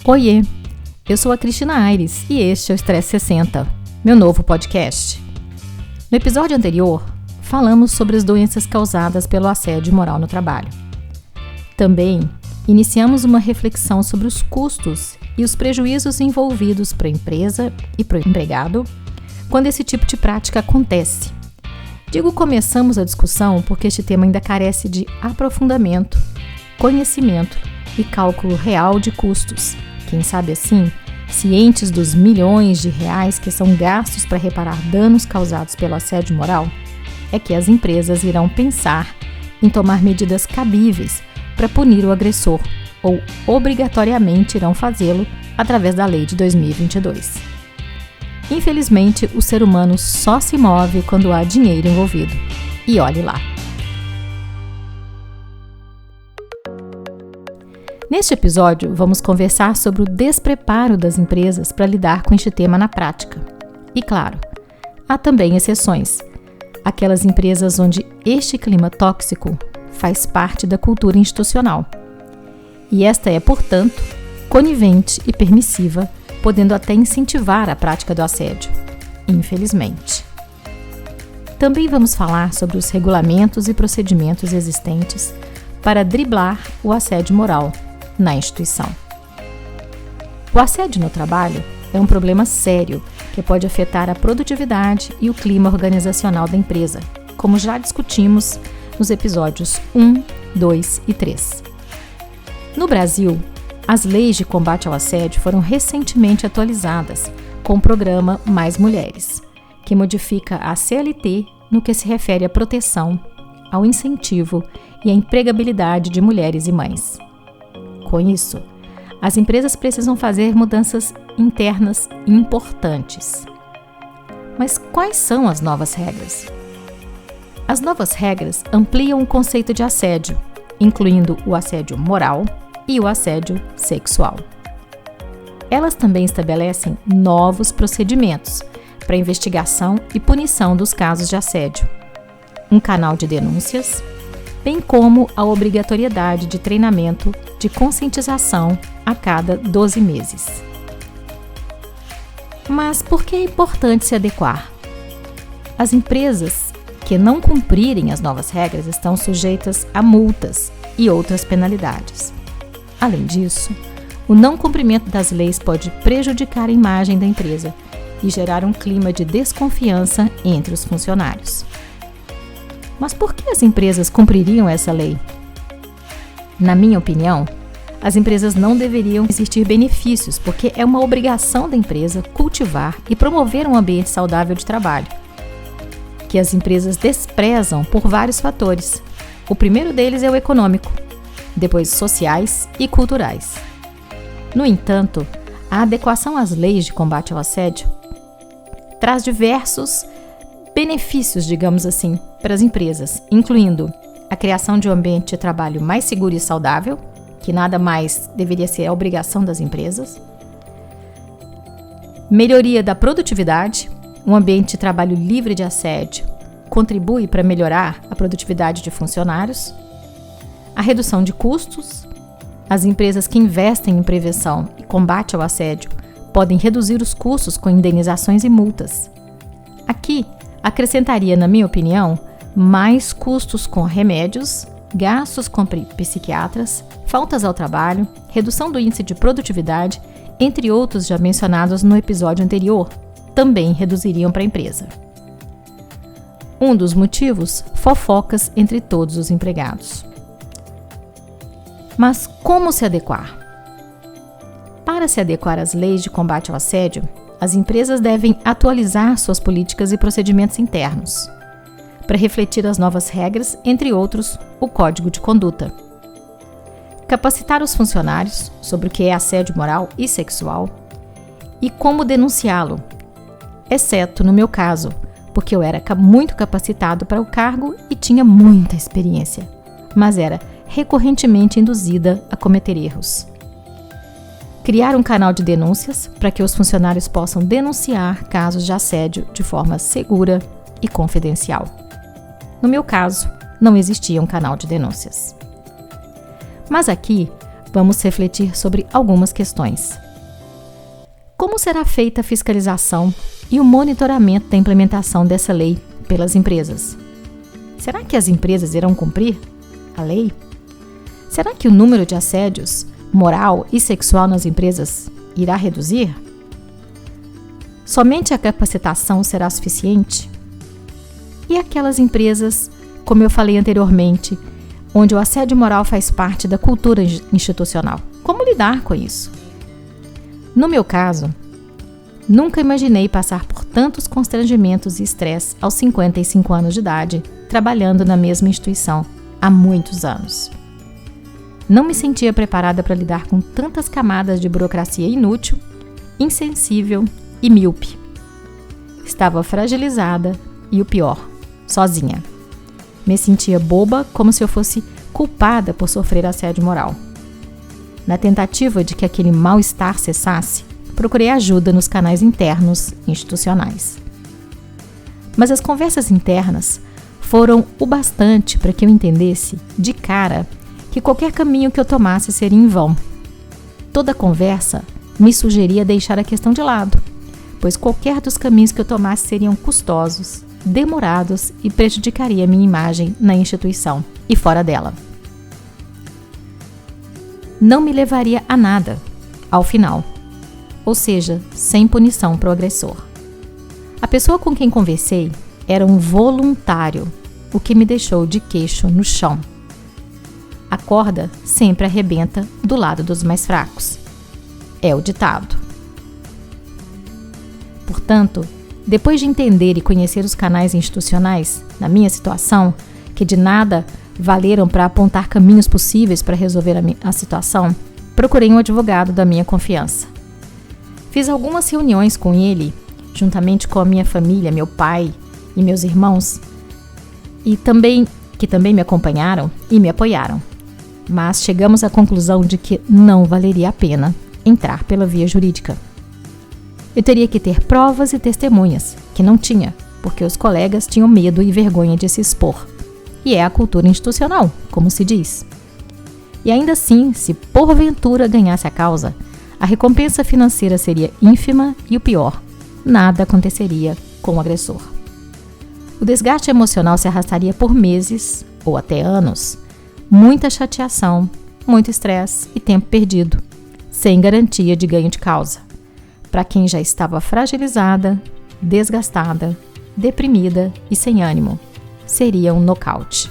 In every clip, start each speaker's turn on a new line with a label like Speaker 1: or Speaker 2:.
Speaker 1: Oiê, eu sou a Cristina Aires e este é o Estresse 60, meu novo podcast. No episódio anterior, falamos sobre as doenças causadas pelo assédio moral no trabalho. Também iniciamos uma reflexão sobre os custos e os prejuízos envolvidos para a empresa e para o empregado quando esse tipo de prática acontece. Digo começamos a discussão porque este tema ainda carece de aprofundamento, conhecimento e cálculo real de custos. Quem sabe assim, cientes dos milhões de reais que são gastos para reparar danos causados pelo assédio moral, é que as empresas irão pensar em tomar medidas cabíveis para punir o agressor, ou obrigatoriamente irão fazê-lo através da Lei de 2022. Infelizmente, o ser humano só se move quando há dinheiro envolvido. E olhe lá. Neste episódio, vamos conversar sobre o despreparo das empresas para lidar com este tema na prática. E claro, há também exceções. Aquelas empresas onde este clima tóxico faz parte da cultura institucional. E esta é, portanto, conivente e permissiva, podendo até incentivar a prática do assédio, infelizmente. Também vamos falar sobre os regulamentos e procedimentos existentes para driblar o assédio moral na instituição. O assédio no trabalho é um problema sério que pode afetar a produtividade e o clima organizacional da empresa, como já discutimos nos episódios 1, 2 e 3. No Brasil, as leis de combate ao assédio foram recentemente atualizadas com o programa Mais Mulheres, que modifica a CLT no que se refere à proteção, ao incentivo e à empregabilidade de mulheres e mães. Com isso, as empresas precisam fazer mudanças internas importantes. Mas quais são as novas regras? As novas regras ampliam o conceito de assédio, incluindo o assédio moral e o assédio sexual. Elas também estabelecem novos procedimentos para investigação e punição dos casos de assédio, um canal de denúncias, bem como a obrigatoriedade de treinamento de conscientização a cada 12 meses. Mas por que é importante se adequar? As empresas que não cumprirem as novas regras estão sujeitas a multas e outras penalidades. Além disso, o não cumprimento das leis pode prejudicar a imagem da empresa e gerar um clima de desconfiança entre os funcionários. Mas por que as empresas cumpririam essa lei? Na minha opinião, as empresas não deveriam existir benefícios, porque é uma obrigação da empresa cultivar e promover um ambiente saudável de trabalho, que as empresas desprezam por vários fatores. O primeiro deles é o econômico, depois sociais e culturais. No entanto, a adequação às leis de combate ao assédio traz diversos benefícios, digamos assim, para as empresas, incluindo a criação de um ambiente de trabalho mais seguro e saudável, que nada mais deveria ser a obrigação das empresas, melhoria da produtividade, um ambiente de trabalho livre de assédio contribui para melhorar a produtividade de funcionários, a redução de custos, as empresas que investem em prevenção e combate ao assédio podem reduzir os custos com indenizações e multas. Aqui, acrescentaria, na minha opinião, mais custos com remédios, gastos com psiquiatras, faltas ao trabalho, redução do índice de produtividade, entre outros já mencionados no episódio anterior, também reduziriam para a empresa. Um dos motivos, fofocas entre todos os empregados. Mas como se adequar? Para se adequar às leis de combate ao assédio, as empresas devem atualizar suas políticas e procedimentos internos, para refletir as novas regras, entre outros, o Código de Conduta. Capacitar os funcionários sobre o que é assédio moral e sexual e como denunciá-lo, exceto no meu caso, porque eu era muito capacitado para o cargo e tinha muita experiência, mas era recorrentemente induzida a cometer erros. Criar um canal de denúncias para que os funcionários possam denunciar casos de assédio de forma segura e confidencial. No meu caso, não existia um canal de denúncias. Mas aqui vamos refletir sobre algumas questões. Como será feita a fiscalização e o monitoramento da implementação dessa lei pelas empresas? Será que as empresas irão cumprir a lei? Será que o número de assédios moral e sexual nas empresas irá reduzir? Somente a capacitação será suficiente? E aquelas empresas, como eu falei anteriormente, onde o assédio moral faz parte da cultura institucional? Como lidar com isso? No meu caso, nunca imaginei passar por tantos constrangimentos e estresse aos 55 anos de idade, trabalhando na mesma instituição há muitos anos. Não me sentia preparada para lidar com tantas camadas de burocracia inútil, insensível e míope. Estava fragilizada e o pior, sozinha. Me sentia boba, como se eu fosse culpada por sofrer assédio moral. Na tentativa de que aquele mal-estar cessasse, procurei ajuda nos canais internos institucionais. Mas as conversas internas foram o bastante para que eu entendesse, de cara, que qualquer caminho que eu tomasse seria em vão. Toda conversa me sugeria deixar a questão de lado, pois qualquer dos caminhos que eu tomasse seriam custosos, demorados e prejudicaria minha imagem na instituição e fora dela. Não me levaria a nada, ao final, ou seja, sem punição para o agressor. A pessoa com quem conversei era um voluntário, o que me deixou de queixo no chão. A corda sempre arrebenta do lado dos mais fracos. É o ditado. Portanto, depois de entender e conhecer os canais institucionais, na minha situação, que de nada valeram para apontar caminhos possíveis para resolver a situação, procurei um advogado da minha confiança. Fiz algumas reuniões com ele, juntamente com a minha família, meu pai e meus irmãos, que também me acompanharam e me apoiaram. Mas chegamos à conclusão de que não valeria a pena entrar pela via jurídica. Eu teria que ter provas e testemunhas, que não tinha, porque os colegas tinham medo e vergonha de se expor. E é a cultura institucional, como se diz. E ainda assim, se porventura ganhasse a causa, a recompensa financeira seria ínfima e o pior, nada aconteceria com o agressor. O desgaste emocional se arrastaria por meses ou até anos, muita chateação, muito estresse e tempo perdido, sem garantia de ganho de causa, para quem já estava fragilizada, desgastada, deprimida e sem ânimo. Seria um nocaute.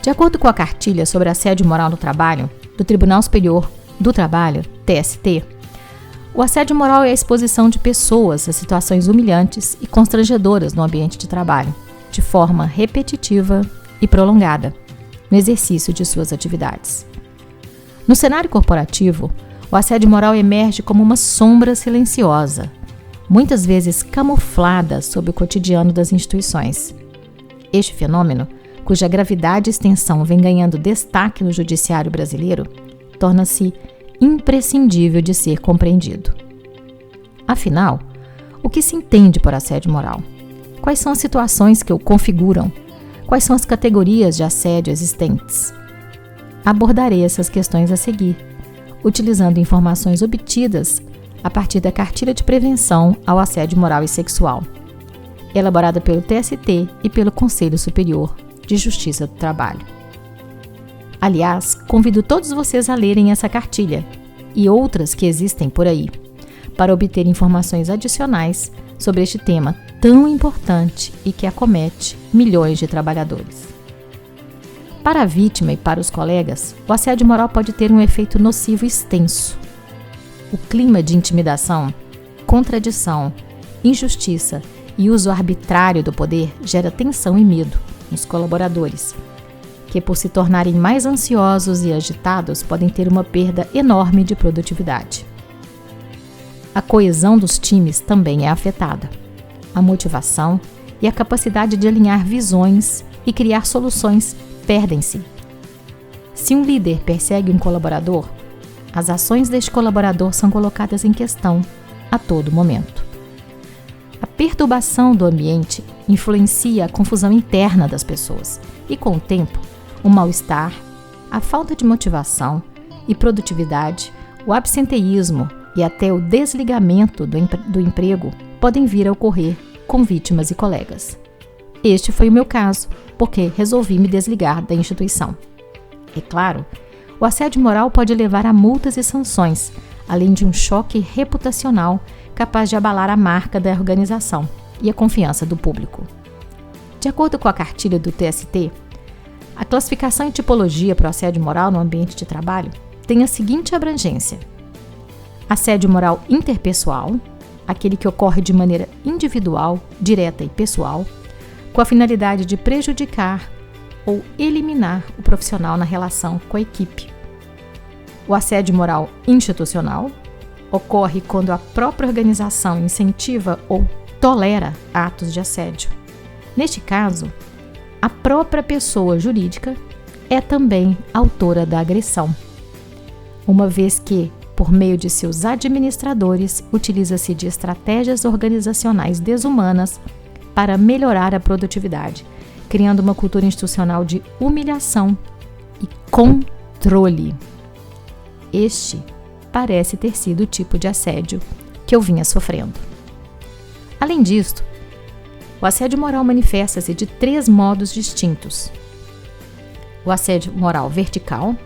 Speaker 1: De acordo com a cartilha sobre assédio moral no trabalho, do Tribunal Superior do Trabalho, TST, o assédio moral é a exposição de pessoas a situações humilhantes e constrangedoras no ambiente de trabalho, de forma repetitiva e prolongada, no exercício de suas atividades. No cenário corporativo, o assédio moral emerge como uma sombra silenciosa, muitas vezes camuflada sob o cotidiano das instituições. Este fenômeno, cuja gravidade e extensão vem ganhando destaque no judiciário brasileiro, torna-se imprescindível de ser compreendido. Afinal, o que se entende por assédio moral? Quais são as situações que o configuram? Quais são as categorias de assédio existentes? Abordarei essas questões a seguir, utilizando informações obtidas a partir da Cartilha de Prevenção ao Assédio Moral e Sexual, elaborada pelo TST e pelo Conselho Superior de Justiça do Trabalho. Aliás, convido todos vocês a lerem essa cartilha e outras que existem por aí, para obter informações adicionais sobre este tema tão importante e que acomete milhões de trabalhadores. Para a vítima e para os colegas, o assédio moral pode ter um efeito nocivo extenso. O clima de intimidação, contradição, injustiça e uso arbitrário do poder gera tensão e medo nos colaboradores, que por se tornarem mais ansiosos e agitados podem ter uma perda enorme de produtividade. A coesão dos times também é afetada. A motivação e a capacidade de alinhar visões e criar soluções perdem-se. Se um líder persegue um colaborador, as ações deste colaborador são colocadas em questão a todo momento. A perturbação do ambiente influencia a confusão interna das pessoas e, com o tempo, o mal-estar, a falta de motivação e produtividade, o absenteísmo e até o desligamento do emprego podem vir a ocorrer com vítimas e colegas. Este foi o meu caso, porque resolvi me desligar da instituição. É claro, o assédio moral pode levar a multas e sanções, além de um choque reputacional capaz de abalar a marca da organização e a confiança do público. De acordo com a cartilha do TST, a classificação e tipologia para o assédio moral no ambiente de trabalho tem a seguinte abrangência: assédio moral interpessoal, aquele que ocorre de maneira individual, direta e pessoal, com a finalidade de prejudicar ou eliminar o profissional na relação com a equipe. O assédio moral institucional ocorre quando a própria organização incentiva ou tolera atos de assédio. Neste caso, a própria pessoa jurídica é também autora da agressão, uma vez que, por meio de seus administradores, utiliza-se de estratégias organizacionais desumanas para melhorar a produtividade, criando uma cultura institucional de humilhação e controle. Este parece ter sido o tipo de assédio que eu vinha sofrendo. Além disto, o assédio moral manifesta-se de 3 modos distintos. O assédio moral vertical,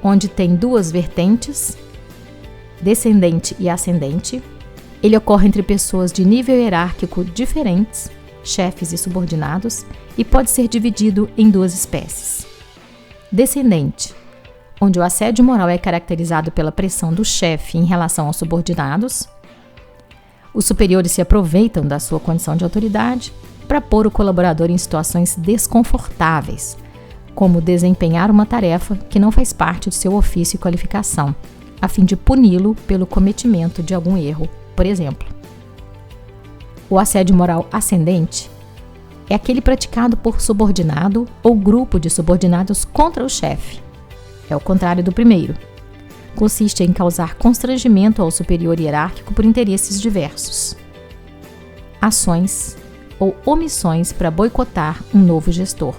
Speaker 1: onde tem 2 vertentes, descendente e ascendente. Ele ocorre entre pessoas de nível hierárquico diferentes, chefes e subordinados, e pode ser dividido em 2 espécies. Descendente, onde o assédio moral é caracterizado pela pressão do chefe em relação aos subordinados. Os superiores se aproveitam da sua condição de autoridade para pôr o colaborador em situações desconfortáveis, como desempenhar uma tarefa que não faz parte do seu ofício e qualificação, a fim de puni-lo pelo cometimento de algum erro, por exemplo. O assédio moral ascendente é aquele praticado por subordinado ou grupo de subordinados contra o chefe. É o contrário do primeiro. Consiste em causar constrangimento ao superior hierárquico por interesses diversos. Ações ou omissões para boicotar um novo gestor.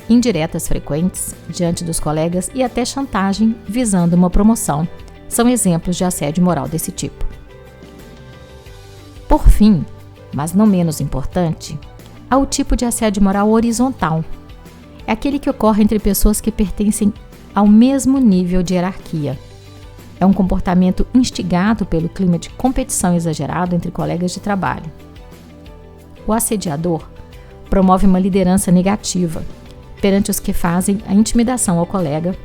Speaker 1: Indiretas frequentes diante dos colegas e até chantagem visando uma promoção são exemplos de assédio moral desse tipo. Por fim, mas não menos importante, há o tipo de assédio moral horizontal. É aquele que ocorre entre pessoas que pertencem ao mesmo nível de hierarquia. É um comportamento instigado pelo clima de competição exagerado entre colegas de trabalho. O assediador promove uma liderança negativa perante os que fazem a intimidação ao colega,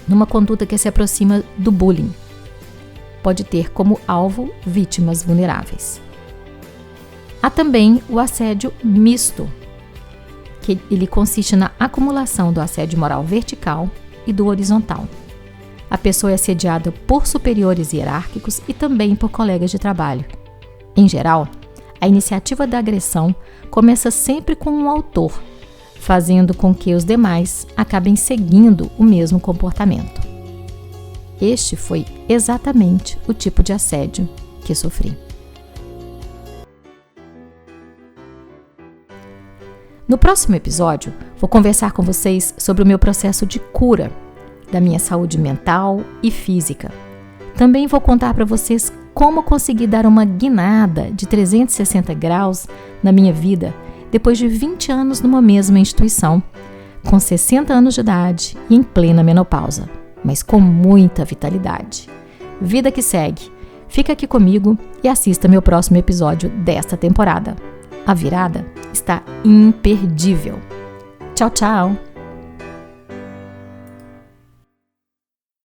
Speaker 1: numa conduta que se aproxima do bullying. Pode ter como alvo vítimas vulneráveis. Há também o assédio misto, que ele consiste na acumulação do assédio moral vertical e do horizontal. A pessoa é assediada por superiores hierárquicos e também por colegas de trabalho. Em geral, a iniciativa da agressão começa sempre com um autor, fazendo com que os demais acabem seguindo o mesmo comportamento. Este foi exatamente o tipo de assédio que sofri. No próximo episódio, vou conversar com vocês sobre o meu processo de cura da minha saúde mental e física. Também vou contar para vocês como consegui dar uma guinada de 360 graus na minha vida depois de 20 anos numa mesma instituição, com 60 anos de idade e em plena menopausa, mas com muita vitalidade. Vida que segue. Fica aqui comigo e assista meu próximo episódio desta temporada. A virada está imperdível. Tchau, tchau!